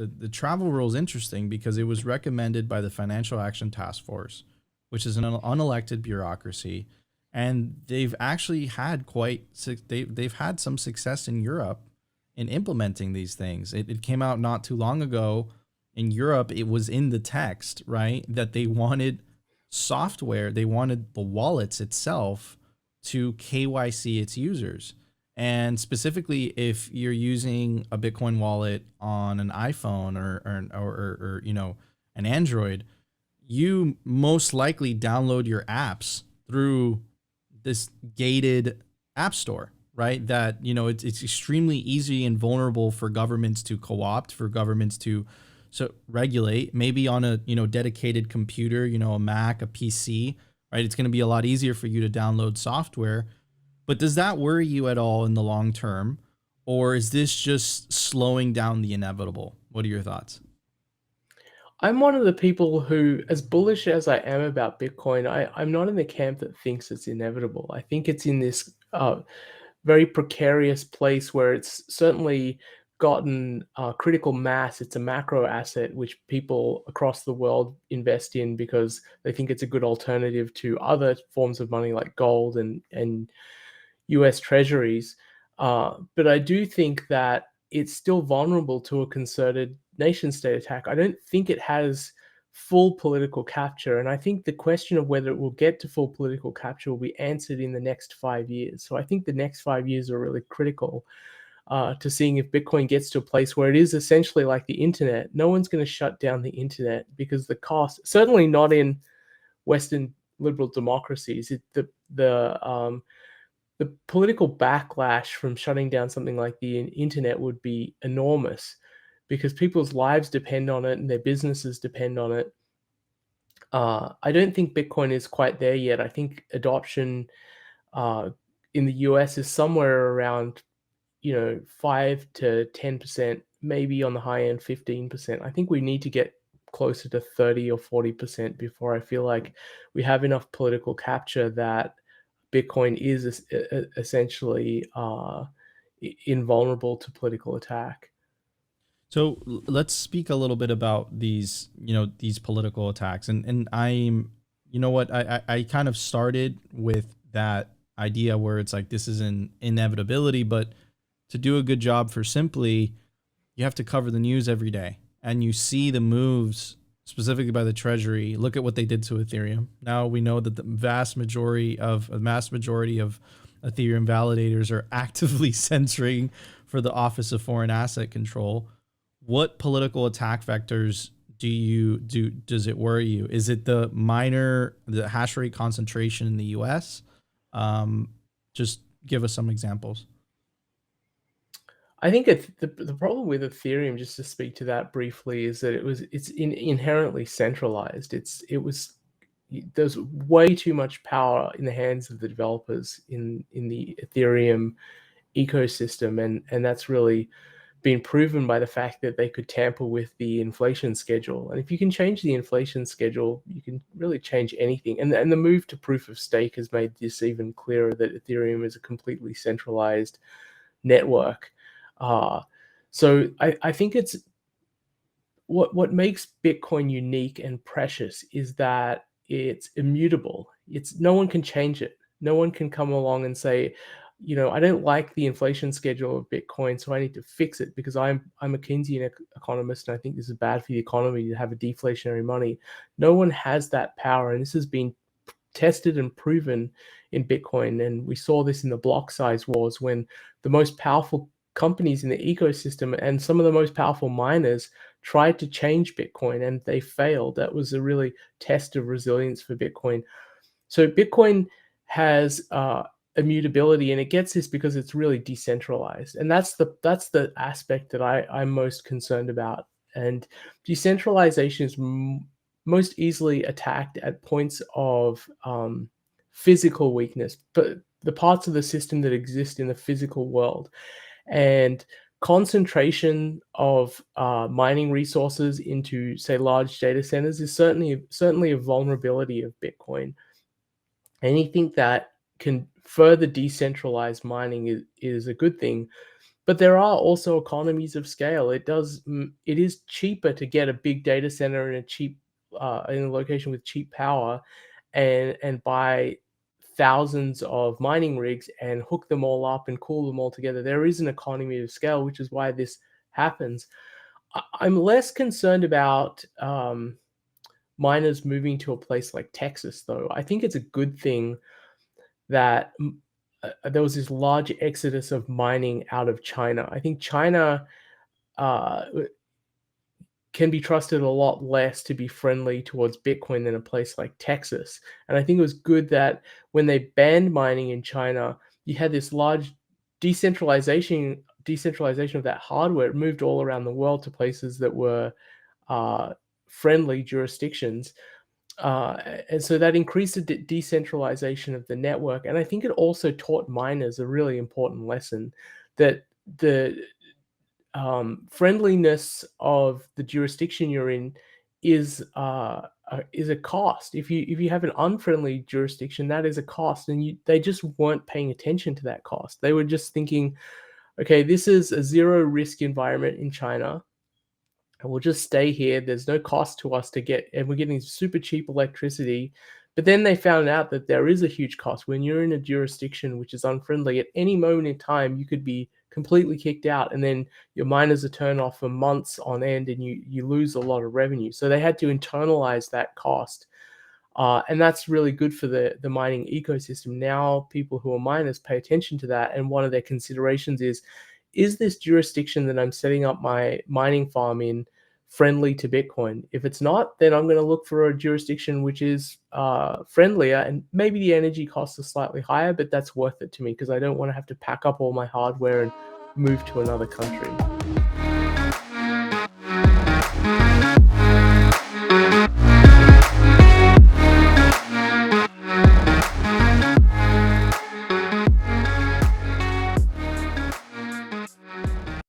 the travel rule is interesting because it was recommended by the Financial Action Task Force, which is an unelected bureaucracy, and they've actually had they've had some success in Europe in implementing these things. It came out not too long ago in Europe. It was in the text, right, that they wanted software, they wanted the wallets itself to KYC its users. And specifically, if you're using a Bitcoin wallet on an iPhone or an Android, you most likely download your apps through this gated app store, right? That it's extremely easy and vulnerable for governments to co-opt, for governments to regulate. Maybe on a dedicated computer, a Mac, a PC, right? It's going to be a lot easier for you to download software. But does that worry you at all in the long term, or is this just slowing down the inevitable? What are your thoughts? I'm one of the people who, as bullish as I am about Bitcoin, I'm not in the camp that thinks it's inevitable. I think it's in this very precarious place where it's certainly gotten critical mass. It's a macro asset which people across the world invest in because they think it's a good alternative to other forms of money like gold and US treasuries. But I do think that it's still vulnerable to a concerted nation state attack. I don't think it has full political capture. And I think the question of whether it will get to full political capture will be answered in the next 5 years. So I think the next 5 years are really critical to seeing if Bitcoin gets to a place where it is essentially like the internet. No one's going to shut down the internet because the cost, certainly not in Western liberal democracies, the political backlash from shutting down something like the internet would be enormous because people's lives depend on it and their businesses depend on it. I don't think Bitcoin is quite there yet. I think adoption uh, in the US is somewhere around 5 to 10%, maybe on the high end 15%. I think we need to get closer to 30 or 40% before I feel like we have enough political capture that Bitcoin is essentially invulnerable to political attack. So let's speak a little bit about these political attacks. And I'm, you know what, I kind of started with that idea where it's like this is an inevitability, but to do a good job for Simply, you have to cover the news every day, and you see the moves specifically by the Treasury. Look at what they did to Ethereum. Now we know that the vast majority of Ethereum validators are actively censoring for the Office of Foreign Asset Control. What political attack vectors does it worry you? Is it the hash rate concentration in the US? Just give us some examples. I think the problem with Ethereum, just to speak to that briefly, is that it's inherently centralized. There's way too much power in the hands of the developers in the Ethereum ecosystem, and that's really been proven by the fact that they could tamper with the inflation schedule. And if you can change the inflation schedule, you can really change anything. And the move to proof of stake has made this even clearer, that Ethereum is a completely centralized network. So I think it's what makes Bitcoin unique and precious is that it's immutable. No one can change it. No one can come along and say, I don't like the inflation schedule of Bitcoin, so I need to fix it because I'm a Keynesian economist and I think this is bad for the economy to have a deflationary money. No one has that power, and this has been tested and proven in Bitcoin. And we saw this in the block size wars when the most powerful companies in the ecosystem and some of the most powerful miners tried to change Bitcoin and they failed. That was a really test of resilience for Bitcoin. So Bitcoin has immutability, and it gets this because it's really decentralized, and that's the aspect that I'm most concerned about. And decentralization is most easily attacked at points of physical weakness, but the parts of the system that exist in the physical world. And concentration of mining resources into, say, large data centers is certainly a vulnerability of Bitcoin. Anything that can further decentralize mining is a good thing. But there are also economies of scale. It is cheaper to get a big data center in a location with cheap power, and buy thousands of mining rigs and hook them all up and cool them all together. There is an economy of scale, which is why this happens. I'm less concerned about miners moving to a place like Texas, though. I think it's a good thing that there was this large exodus of mining out of China. I think China uh, can be trusted a lot less to be friendly towards Bitcoin than a place like Texas. And I think it was good that when they banned mining in China, you had this large decentralization of that hardware. It moved all around the world to places that were friendly jurisdictions. And so that increased the decentralization of the network. And I think it also taught miners a really important lesson, that the friendliness of the jurisdiction you're in is a cost. If you have an unfriendly jurisdiction, that is a cost, and they just weren't paying attention to that cost. They were just thinking, okay, this is a zero risk environment in China, and we'll just stay here. There's no cost to us to get, and we're getting super cheap electricity. But then they found out that there is a huge cost when you're in a jurisdiction which is unfriendly. At any moment in time, you could be completely kicked out, and then your miners are turned off for months on end, and you lose a lot of revenue. So they had to internalize that cost. And that's really good for the mining ecosystem. Now people who are miners pay attention to that, and one of their considerations is this jurisdiction that I'm setting up my mining farm in friendly to Bitcoin? If it's not, then I'm going to look for a jurisdiction which is friendlier, and maybe the energy costs are slightly higher, but that's worth it to me because I don't want to have to pack up all my hardware and move to another country.